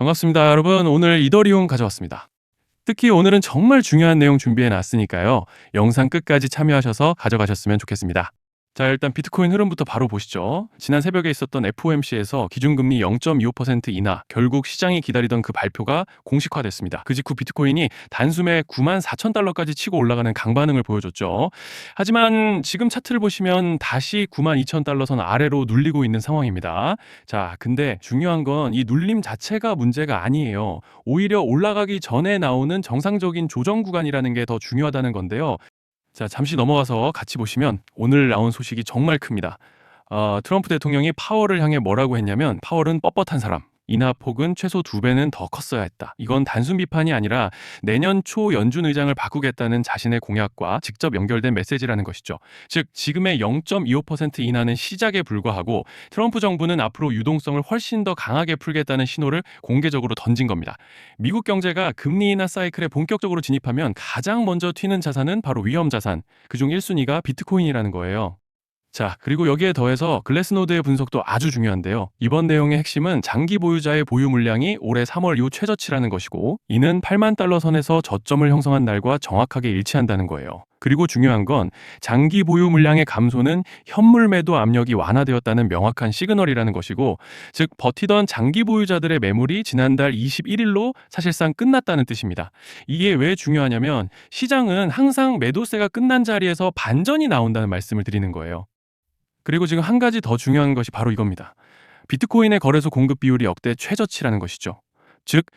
반갑습니다, 여러분. 오늘 이더리움 가져왔습니다. 특히 오늘은 정말 중요한 내용 준비해 놨으니까요. 영상 끝까지 참여하셔서 가져가셨으면 좋겠습니다. 자, 일단 비트코인 흐름부터 바로 보시죠. 지난 새벽에 있었던 FOMC에서 기준금리 0.25% 인하, 결국 시장이 기다리던 그 발표가 공식화됐습니다. 그 직후 비트코인이 단숨에 94,000달러까지 치고 올라가는 강반응을 보여줬죠. 하지만 지금 차트를 보시면 다시 92,000달러 선 아래로 눌리고 있는 상황입니다. 자, 근데 중요한 건 이 눌림 자체가 문제가 아니에요. 오히려 올라가기 전에 나오는 정상적인 조정 구간이라는 게 더 중요하다는 건데요. 자, 잠시 넘어가서 같이 보시면 오늘 나온 소식이 정말 큽니다. 트럼프 대통령이 파월을 향해 뭐라고 했냐면, 파월은 뻣뻣한 사람, 인하폭은 최소 2배는 더 컸어야 했다. 이건 단순 비판이 아니라 내년 초 연준 의장을 바꾸겠다는 자신의 공약과 직접 연결된 메시지라는 것이죠. 즉, 지금의 0.25% 인하는 시작에 불과하고 트럼프 정부는 앞으로 유동성을 훨씬 더 강하게 풀겠다는 신호를 공개적으로 던진 겁니다. 미국 경제가 금리 인하 사이클에 본격적으로 진입하면 가장 먼저 튀는 자산은 바로 위험 자산, 그중 1순위가 비트코인이라는 거예요. 자, 그리고 여기에 더해서 글래스노드의 분석도 아주 중요한데요. 이번 내용의 핵심은 장기 보유자의 보유 물량이 올해 3월 이후 최저치라는 것이고, 이는 8만 달러 선에서 저점을 형성한 날과 정확하게 일치한다는 거예요. 그리고 중요한 건 장기 보유 물량의 감소는 현물 매도 압력이 완화되었다는 명확한 시그널이라는 것이고, 즉 버티던 장기 보유자들의 매물이 지난달 21일로 사실상 끝났다는 뜻입니다. 이게 왜 중요하냐면, 시장은 항상 매도세가 끝난 자리에서 반전이 나온다는 말씀을 드리는 거예요. 그리고 지금 한 가지 더 중요한 것이 바로 이겁니다. 비트코인의 거래소 공급 비율이 역대 최저치라는 것이죠. 즉,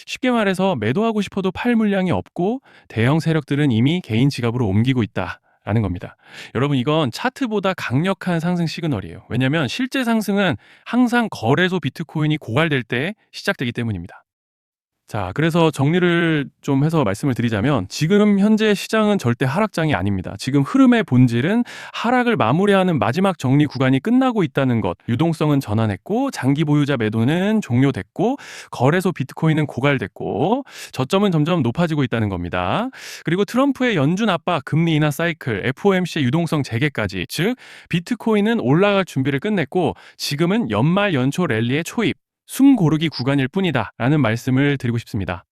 쉽게 말해서 매도하고 싶어도 팔 물량이 없고 대형 세력들은 이미 개인 지갑으로 옮기고 있다라는 겁니다. 여러분, 이건 차트보다 강력한 상승 시그널이에요. 왜냐하면 실제 상승은 항상 거래소 비트코인이 고갈될 때 시작되기 때문입니다. 자, 그래서 정리를 좀 해서 말씀을 드리자면, 지금 현재 시장은 절대 하락장이 아닙니다. 지금 흐름의 본질은 하락을 마무리하는 마지막 정리 구간이 끝나고 있다는 것, 유동성은 전환했고 장기 보유자 매도는 종료됐고 거래소 비트코인은 고갈됐고 저점은 점점 높아지고 있다는 겁니다. 그리고 트럼프의 연준 압박, 금리 인하 사이클, FOMC의 유동성 재개까지, 즉 비트코인은 올라갈 준비를 끝냈고 지금은 연말 연초 랠리의 초입, 숨 고르기 구간일 뿐이다 라는 말씀을 드리고 싶습니다.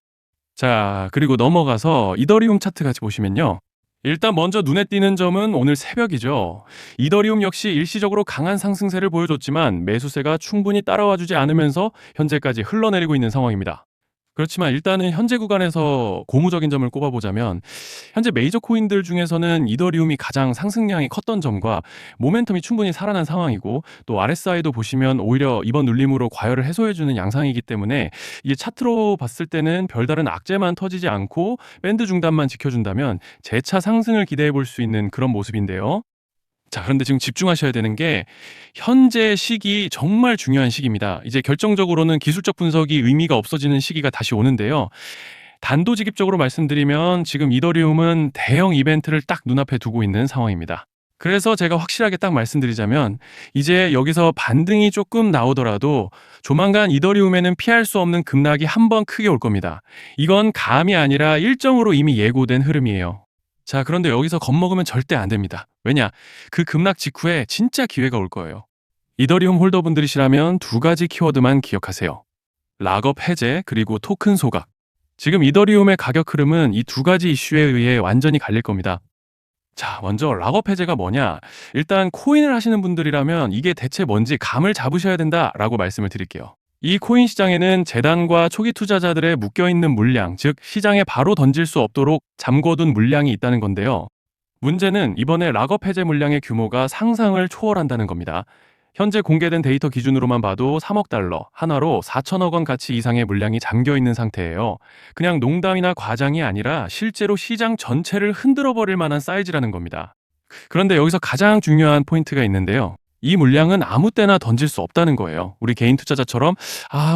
자, 그리고 넘어가서 이더리움 차트 같이 보시면요. 일단 먼저 눈에 띄는 점은 오늘 새벽이죠. 이더리움 역시 일시적으로 강한 상승세를 보여줬지만 매수세가 충분히 따라와주지 않으면서 현재까지 흘러내리고 있는 상황입니다. 그렇지만 일단은 현재 구간에서 고무적인 점을 꼽아보자면, 현재 메이저 코인들 중에서는 이더리움이 가장 상승량이 컸던 점과 모멘텀이 충분히 살아난 상황이고, 또 RSI도 보시면 오히려 이번 눌림으로 과열을 해소해주는 양상이기 때문에 이게 차트로 봤을 때는 별다른 악재만 터지지 않고 밴드 중단만 지켜준다면 재차 상승을 기대해 볼 수 있는 그런 모습인데요. 자, 그런데 지금 집중하셔야 되는 게 현재 시기 정말 중요한 시기입니다. 이제 결정적으로는 기술적 분석이 의미가 없어지는 시기가 다시 오는데요. 단도직입적으로 말씀드리면 지금 이더리움은 대형 이벤트를 딱 눈앞에 두고 있는 상황입니다. 그래서 제가 확실하게 딱 말씀드리자면, 이제 여기서 반등이 조금 나오더라도 조만간 이더리움에는 피할 수 없는 급락이 한 번 크게 올 겁니다. 이건 감이 아니라 일정으로 이미 예고된 흐름이에요. 자, 그런데 여기서 겁먹으면 절대 안 됩니다. 왜냐? 그 급락 직후에 진짜 기회가 올 거예요. 이더리움 홀더분들이시라면 두 가지 키워드만 기억하세요. 락업 해제, 그리고 토큰 소각. 지금 이더리움의 가격 흐름은 이 두 가지 이슈에 의해 완전히 갈릴 겁니다. 자, 먼저 락업 해제가 뭐냐? 일단 코인을 하시는 분들이라면 이게 대체 뭔지 감을 잡으셔야 된다라고 말씀을 드릴게요. 이 코인 시장에는 재단과 초기 투자자들의 묶여있는 물량, 즉 시장에 바로 던질 수 없도록 잠궈둔 물량이 있다는 건데요. 문제는 이번에 락업 해제 물량의 규모가 상상을 초월한다는 겁니다. 현재 공개된 데이터 기준으로만 봐도 3억 달러, 하나로 4천억 원 가치 이상의 물량이 잠겨있는 상태예요. 그냥 농담이나 과장이 아니라 실제로 시장 전체를 흔들어버릴 만한 사이즈라는 겁니다. 그런데 여기서 가장 중요한 포인트가 있는데요. 이 물량은 아무 때나 던질 수 없다는 거예요. 우리 개인 투자자처럼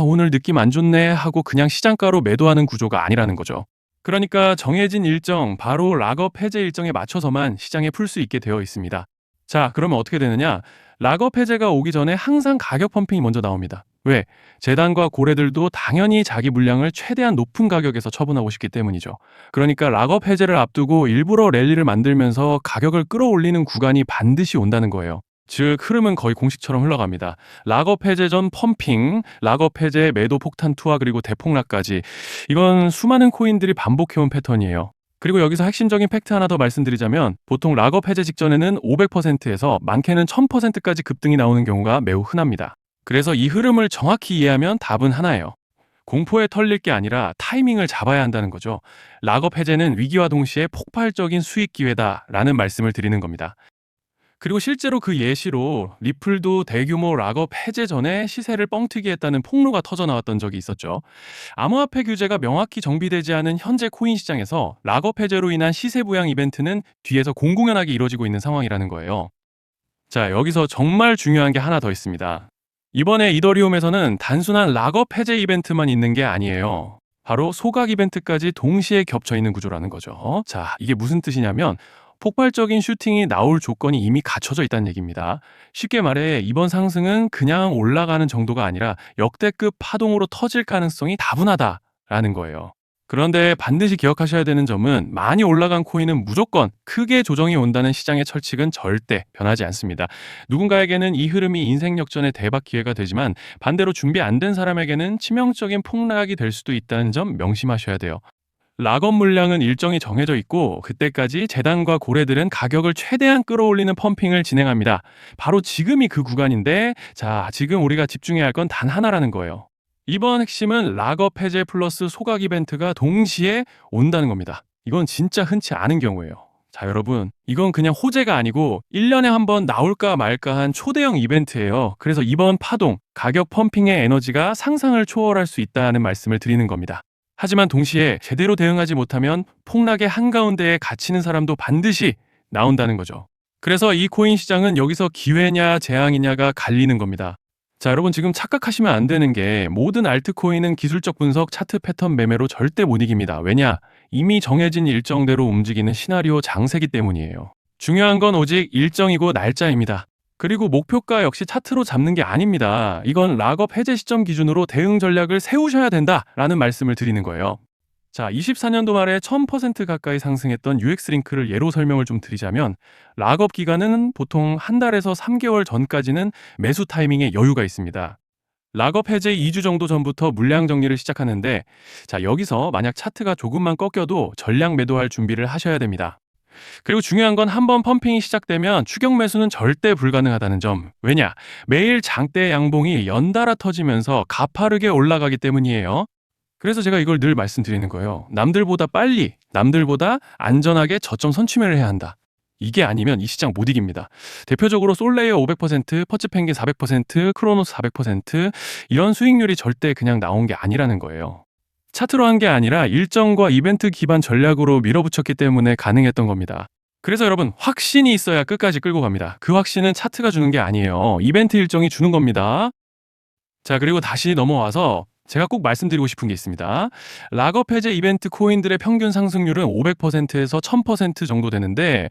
오늘 느낌 안 좋네 하고 그냥 시장가로 매도하는 구조가 아니라는 거죠. 그러니까 정해진 일정, 바로 락업 해제 일정에 맞춰서만 시장에 풀 수 있게 되어 있습니다. 자, 그러면 어떻게 되느냐? 락업 해제가 오기 전에 항상 가격 펌핑이 먼저 나옵니다. 왜? 재단과 고래들도 당연히 자기 물량을 최대한 높은 가격에서 처분하고 싶기 때문이죠. 그러니까 락업 해제를 앞두고 일부러 랠리를 만들면서 가격을 끌어올리는 구간이 반드시 온다는 거예요. 즉 흐름은 거의 공식처럼 흘러갑니다. 락업 해제 전 펌핑, 락업 해제 매도 폭탄 투하 그리고 대폭락까지 이건 수많은 코인들이 반복해온 패턴이에요. 그리고 여기서 핵심적인 팩트 하나 더 말씀드리자면 보통 락업 해제 직전에는 500%에서 많게는 1000%까지 급등이 나오는 경우가 매우 흔합니다. 그래서 이 흐름을 정확히 이해하면 답은 하나예요. 공포에 털릴 게 아니라 타이밍을 잡아야 한다는 거죠. 락업 해제는 위기와 동시에 폭발적인 수익 기회다라는 말씀을 드리는 겁니다. 그리고 실제로 그 예시로 리플도 대규모 락업 해제 전에 시세를 뻥튀기 했다는 폭로가 터져 나왔던 적이 있었죠. 암호화폐 규제가 명확히 정비되지 않은 현재 코인 시장에서 락업 해제로 인한 시세 부양 이벤트는 뒤에서 공공연하게 이루어지고 있는 상황이라는 거예요. 자, 여기서 정말 중요한 게 하나 더 있습니다. 이번에 이더리움에서는 단순한 락업 해제 이벤트만 있는 게 아니에요. 바로 소각 이벤트까지 동시에 겹쳐 있는 구조라는 거죠. 자, 이게 무슨 뜻이냐면 폭발적인 슈팅이 나올 조건이 이미 갖춰져 있다는 얘기입니다. 쉽게 말해 이번 상승은 그냥 올라가는 정도가 아니라 역대급 파동으로 터질 가능성이 다분하다라는 거예요. 그런데 반드시 기억하셔야 되는 점은 많이 올라간 코인은 무조건 크게 조정이 온다는 시장의 철칙은 절대 변하지 않습니다. 누군가에게는 이 흐름이 인생 역전의 대박 기회가 되지만 반대로 준비 안 된 사람에게는 치명적인 폭락이 될 수도 있다는 점 명심하셔야 돼요. 락업 물량은 일정이 정해져 있고 그때까지 재단과 고래들은 가격을 최대한 끌어올리는 펌핑을 진행합니다. 바로 지금이 그 구간인데 자, 지금 우리가 집중해야 할 건 단 하나라는 거예요. 이번 핵심은 락업 해제 플러스 소각 이벤트가 동시에 온다는 겁니다. 이건 진짜 흔치 않은 경우예요. 자, 여러분, 이건 그냥 호재가 아니고 1년에 한 번 나올까 말까 한 초대형 이벤트예요. 그래서 이번 파동, 가격 펌핑의 에너지가 상상을 초월할 수 있다는 말씀을 드리는 겁니다. 하지만 동시에 제대로 대응하지 못하면 폭락의 한가운데에 갇히는 사람도 반드시 나온다는 거죠. 그래서 이 코인 시장은 여기서 기회냐 재앙이냐가 갈리는 겁니다. 자, 여러분 지금 착각하시면 안 되는 게 모든 알트코인은 기술적 분석, 차트 패턴 매매로 절대 못 이깁니다. 왜냐? 이미 정해진 일정대로 움직이는 시나리오 장세기 때문이에요. 중요한 건 오직 일정이고 날짜입니다. 그리고 목표가 역시 차트로 잡는 게 아닙니다. 이건 락업 해제 시점 기준으로 대응 전략을 세우셔야 된다라는 말씀을 드리는 거예요. 자, 24년도 말에 1000% 가까이 상승했던 UX링크를 예로 설명을 좀 드리자면 락업 기간은 보통 한 달에서 3개월 전까지는 매수 타이밍에 여유가 있습니다. 락업 해제 2주 정도 전부터 물량 정리를 시작하는데 자, 여기서 만약 차트가 조금만 꺾여도 전량 매도할 준비를 하셔야 됩니다. 그리고 중요한 건 한번 펌핑이 시작되면 추격 매수는 절대 불가능하다는 점. 왜냐? 매일 장대 양봉이 연달아 터지면서 가파르게 올라가기 때문이에요. 그래서 제가 이걸 늘 말씀드리는 거예요. 남들보다 빨리, 남들보다 안전하게 저점 선취매를 해야 한다. 이게 아니면 이 시장 못 이깁니다. 대표적으로 솔레이어 500%, 퍼치펭귄 400%, 크로노스 400% 이런 수익률이 절대 그냥 나온 게 아니라는 거예요. 차트로 한 게 아니라 일정과 이벤트 기반 전략으로 밀어붙였기 때문에 가능했던 겁니다. 그래서 여러분 확신이 있어야 끝까지 끌고 갑니다. 그 확신은 차트가 주는 게 아니에요. 이벤트 일정이 주는 겁니다. 자, 그리고 다시 넘어와서 제가 꼭 말씀드리고 싶은 게 있습니다. 락업 해제 이벤트 코인들의 평균 상승률은 500%에서 1000% 정도 되는데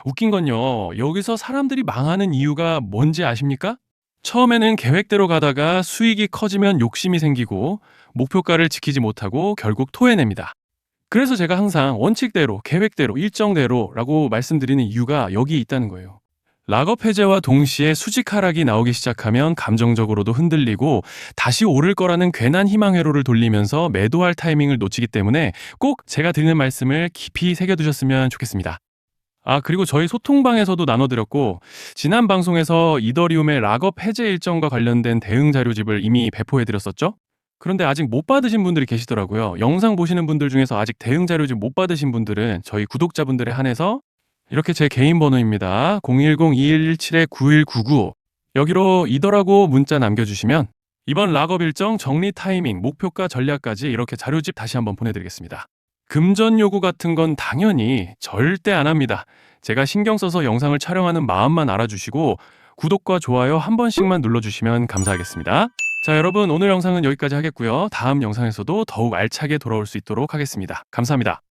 웃긴 건요. 여기서 사람들이 망하는 이유가 뭔지 아십니까? 처음에는 계획대로 가다가 수익이 커지면 욕심이 생기고 목표가를 지키지 못하고 결국 토해냅니다. 그래서 제가 항상 원칙대로, 계획대로, 일정대로라고 말씀드리는 이유가 여기 있다는 거예요. 락업 해제와 동시에 수직 하락이 나오기 시작하면 감정적으로도 흔들리고 다시 오를 거라는 괜한 희망 회로를 돌리면서 매도할 타이밍을 놓치기 때문에 꼭 제가 드리는 말씀을 깊이 새겨두셨으면 좋겠습니다. 아, 그리고 저희 소통방에서도 나눠드렸고 지난 방송에서 이더리움의 락업 해제 일정과 관련된 대응 자료집을 이미 배포해드렸었죠? 그런데 아직 못 받으신 분들이 계시더라고요. 영상 보시는 분들 중에서 아직 대응 자료집 못 받으신 분들은 저희 구독자분들에 한해서 이렇게 제 개인 번호입니다. 010-2117-9199 여기로 이더라고 문자 남겨주시면 이번 락업 일정 정리 타이밍, 목표가 전략까지 이렇게 자료집 다시 한번 보내드리겠습니다. 금전 요구 같은 건 당연히 절대 안 합니다. 제가 신경 써서 영상을 촬영하는 마음만 알아주시고 구독과 좋아요 한 번씩만 눌러주시면 감사하겠습니다. 자, 여러분 오늘 영상은 여기까지 하겠고요. 다음 영상에서도 더욱 알차게 돌아올 수 있도록 하겠습니다. 감사합니다.